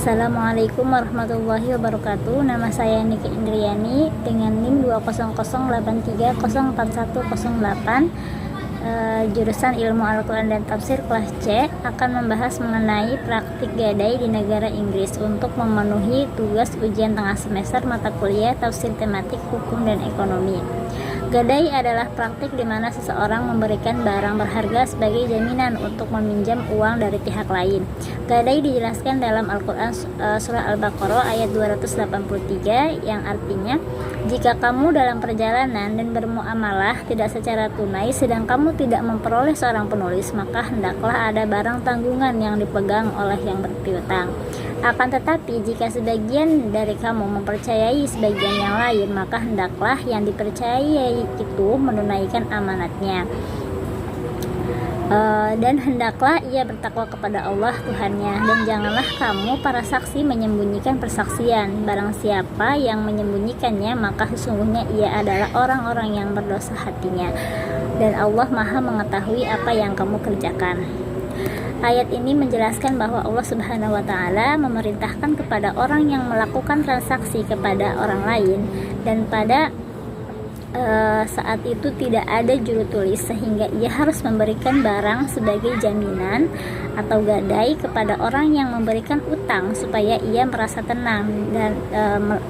Assalamualaikum warahmatullahi wabarakatuh. Nama saya Niki Indriani dengan NIM 20083041008. Jurusan Ilmu Al-Quran dan Tafsir kelas C akan membahas mengenai praktik gadai di negara Inggris untuk memenuhi tugas ujian tengah semester mata kuliah Tafsir Tematik Hukum dan Ekonomi. Gadai adalah praktik di mana seseorang memberikan barang berharga sebagai jaminan untuk meminjam uang dari pihak lain. Gadai dijelaskan dalam Al-Quran surah Al-Baqarah ayat 283 yang artinya, jika kamu dalam perjalanan dan bermuamalah tidak secara tunai sedang kamu tidak memperoleh seorang penulis, maka hendaklah ada barang tanggungan yang dipegang oleh yang berpiutang. Akan tetapi jika sebagian dari kamu mempercayai sebagian yang lain, maka hendaklah yang dipercayai itu menunaikan amanatnya. Dan hendaklah ia bertakwa kepada Allah Tuhannya, dan janganlah kamu para saksi menyembunyikan persaksian. Barang siapa yang menyembunyikannya, maka sesungguhnya ia adalah orang-orang yang berdosa hatinya, dan Allah Maha mengetahui apa yang kamu kerjakan. Ayat ini menjelaskan bahwa Allah Subhanahu wa Ta'ala memerintahkan kepada orang yang melakukan transaksi kepada orang lain, dan pada saat itu tidak ada juru tulis, sehingga ia harus memberikan barang sebagai jaminan atau gadai kepada orang yang memberikan utang supaya ia merasa tenang dan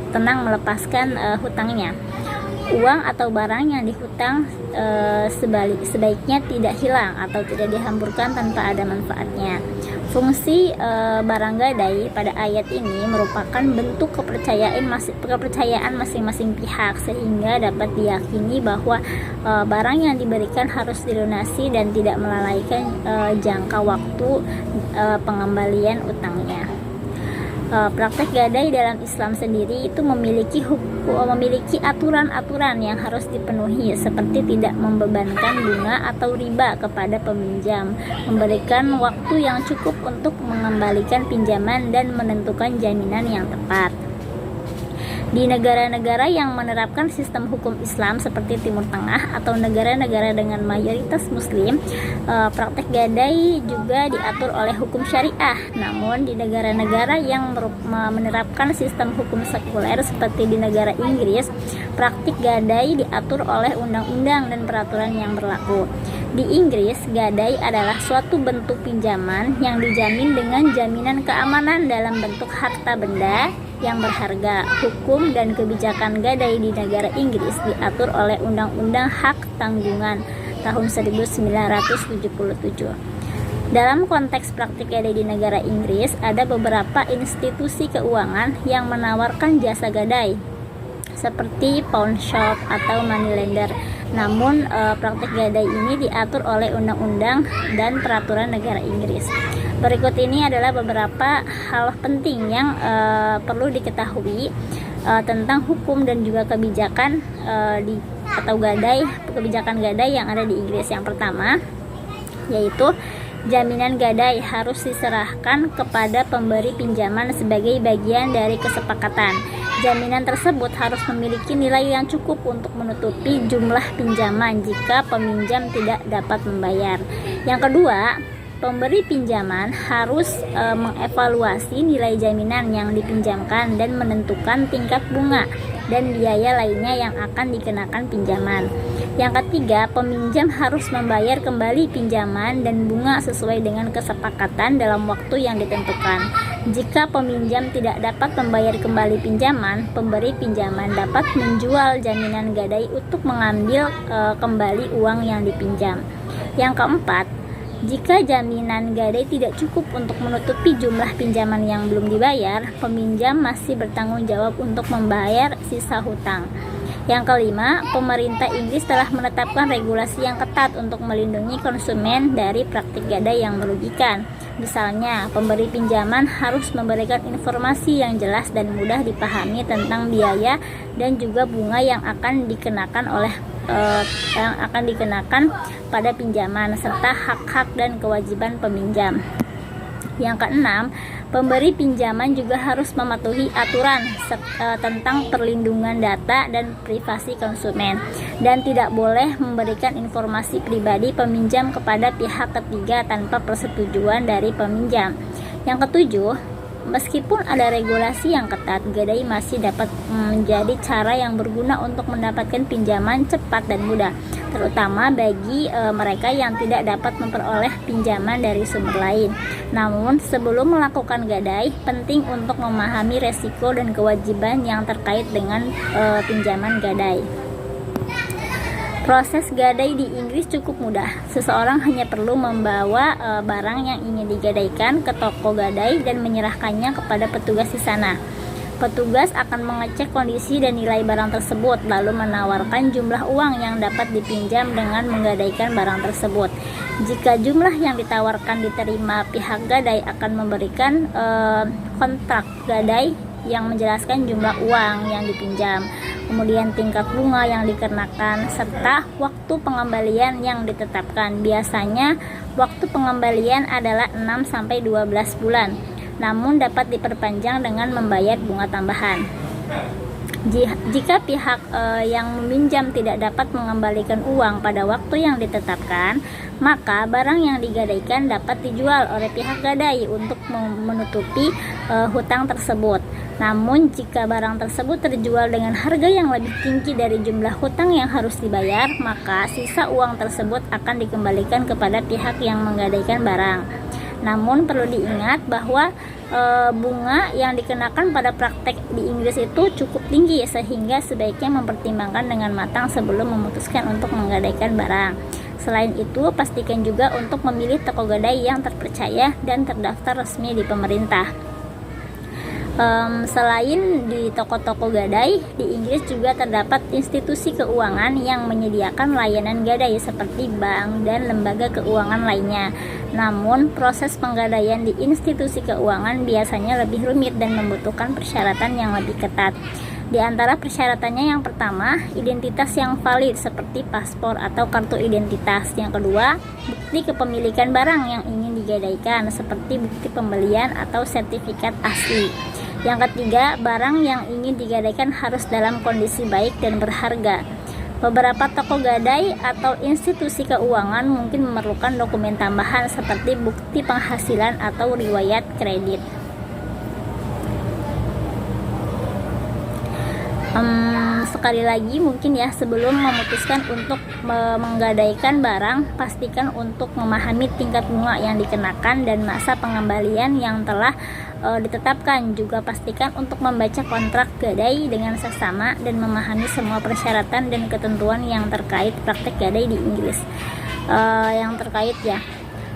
tenang melepaskan hutangnya. Uang atau barang yang dihutang sebaiknya tidak hilang atau tidak dihamburkan tanpa ada manfaatnya. Fungsi barang gadai pada ayat ini merupakan bentuk kepercayaan masing-masing pihak, sehingga dapat diyakini bahwa barang yang diberikan harus dilunasi dan tidak melalaikan jangka waktu pengembalian utangnya. Praktek gadai dalam Islam sendiri itu memiliki aturan-aturan yang harus dipenuhi, seperti tidak membebankan bunga atau riba kepada peminjam, memberikan waktu yang cukup untuk mengembalikan pinjaman, dan menentukan jaminan yang tepat. Di negara-negara yang menerapkan sistem hukum Islam seperti Timur Tengah atau negara-negara dengan mayoritas Muslim, praktek gadai juga diatur oleh hukum syariah. Namun di negara-negara yang menerapkan sistem hukum sekuler seperti di negara Inggris, praktik gadai diatur oleh undang-undang dan peraturan yang berlaku. Di Inggris, gadai adalah suatu bentuk pinjaman yang dijamin dengan jaminan keamanan dalam bentuk harta benda yang berharga. Hukum dan kebijakan gadai di negara Inggris diatur oleh Undang-Undang Hak Tanggungan tahun 1977. Dalam konteks praktik gadai di negara Inggris, ada beberapa institusi keuangan yang menawarkan jasa gadai, seperti pawn shop atau money lender. Namun praktik gadai ini diatur oleh undang-undang dan peraturan negara Inggris. Berikut ini adalah beberapa hal penting yang perlu diketahui tentang hukum dan juga kebijakan kebijakan gadai yang ada di Inggris. Yang pertama yaitu jaminan gadai harus diserahkan kepada pemberi pinjaman sebagai bagian dari kesepakatan. Jaminan tersebut harus memiliki nilai yang cukup untuk menutupi jumlah pinjaman jika peminjam tidak dapat membayar. Yang kedua, pemberi pinjaman harus mengevaluasi nilai jaminan yang dipinjamkan dan menentukan tingkat bunga dan biaya lainnya yang akan dikenakan pinjaman. Yang ketiga, peminjam harus membayar kembali pinjaman dan bunga sesuai dengan kesepakatan dalam waktu yang ditentukan. Jika peminjam tidak dapat membayar kembali pinjaman, pemberi pinjaman dapat menjual jaminan gadai untuk mengambil kembali uang yang dipinjam. Yang keempat, jika jaminan gadai tidak cukup untuk menutupi jumlah pinjaman yang belum dibayar, peminjam masih bertanggung jawab untuk membayar sisa hutang. Yang kelima, pemerintah Inggris telah menetapkan regulasi yang ketat untuk melindungi konsumen dari praktik gadai yang merugikan. Misalnya, pemberi pinjaman harus memberikan informasi yang jelas dan mudah dipahami tentang biaya dan juga bunga yang akan dikenakan pada pinjaman serta hak-hak dan kewajiban peminjam. Yang keenam, pemberi pinjaman juga harus mematuhi aturan tentang perlindungan data dan privasi konsumen, dan tidak boleh memberikan informasi pribadi peminjam kepada pihak ketiga tanpa persetujuan dari peminjam. Yang ketujuh, Meskipun ada regulasi yang ketat, gadai masih dapat menjadi cara yang berguna untuk mendapatkan pinjaman cepat dan mudah, terutama bagi mereka yang tidak dapat memperoleh pinjaman dari sumber lain. Namun, sebelum melakukan gadai, penting untuk memahami resiko dan kewajiban yang terkait dengan pinjaman gadai. Proses gadai di Inggris cukup mudah. Seseorang hanya perlu membawa barang yang ingin digadaikan ke toko gadai dan menyerahkannya kepada petugas di sana. Petugas akan mengecek kondisi dan nilai barang tersebut, lalu menawarkan jumlah uang yang dapat dipinjam dengan menggadaikan barang tersebut. Jika jumlah yang ditawarkan diterima, pihak gadai akan memberikan kontrak gadai yang menjelaskan jumlah uang yang dipinjam, kemudian tingkat bunga yang dikenakan, serta waktu pengembalian yang ditetapkan. Biasanya waktu pengembalian adalah 6-12 bulan, namun dapat diperpanjang dengan membayar bunga tambahan. Jika pihak yang meminjam tidak dapat mengembalikan uang pada waktu yang ditetapkan, maka barang yang digadaikan dapat dijual oleh pihak gadai untuk menutupi hutang tersebut. Namun, jika barang tersebut terjual dengan harga yang lebih tinggi dari jumlah hutang yang harus dibayar, maka sisa uang tersebut akan dikembalikan kepada pihak yang menggadaikan barang. Namun, perlu diingat bahwa bunga yang dikenakan pada praktek di Inggris itu cukup tinggi, sehingga sebaiknya mempertimbangkan dengan matang sebelum memutuskan untuk menggadaikan barang. Selain itu, pastikan juga untuk memilih toko gadai yang terpercaya dan terdaftar resmi di pemerintah. Selain di toko-toko gadai, di Inggris juga terdapat institusi keuangan yang menyediakan layanan gadai seperti bank dan lembaga keuangan lainnya. Namun, proses penggadaian di institusi keuangan biasanya lebih rumit dan membutuhkan persyaratan yang lebih ketat. Di antara persyaratannya, yang pertama, identitas yang valid seperti paspor atau kartu identitas. Yang kedua, bukti kepemilikan barang yang ingin digadaikan seperti bukti pembelian atau sertifikat asli. Yang ketiga, barang yang ingin digadaikan harus dalam kondisi baik dan berharga. Beberapa toko gadai atau institusi keuangan mungkin memerlukan dokumen tambahan seperti bukti penghasilan atau riwayat kredit. Sekali lagi mungkin ya, sebelum memutuskan untuk menggadaikan barang, pastikan untuk memahami tingkat bunga yang dikenakan dan masa pengembalian yang telah ditetapkan. Juga pastikan untuk membaca kontrak gadai dengan seksama dan memahami semua persyaratan dan ketentuan yang terkait praktek gadai di Inggris.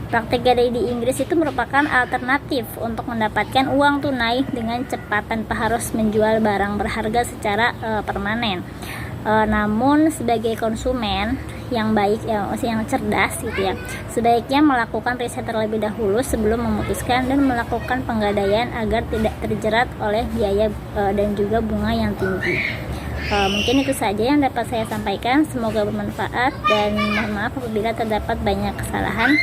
Praktek gadai di Inggris itu merupakan alternatif untuk mendapatkan uang tunai dengan cepat tanpa harus menjual barang berharga secara permanen. Namun sebagai konsumen yang baik, yang cerdas gitu ya, sebaiknya melakukan riset terlebih dahulu sebelum memutuskan dan melakukan penggadaian agar tidak terjerat oleh biaya dan juga bunga yang tinggi. Mungkin itu saja yang dapat saya sampaikan. Semoga bermanfaat dan mohon maaf apabila terdapat banyak kesalahan.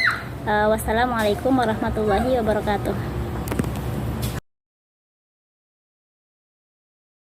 Wassalamualaikum warahmatullahi wabarakatuh.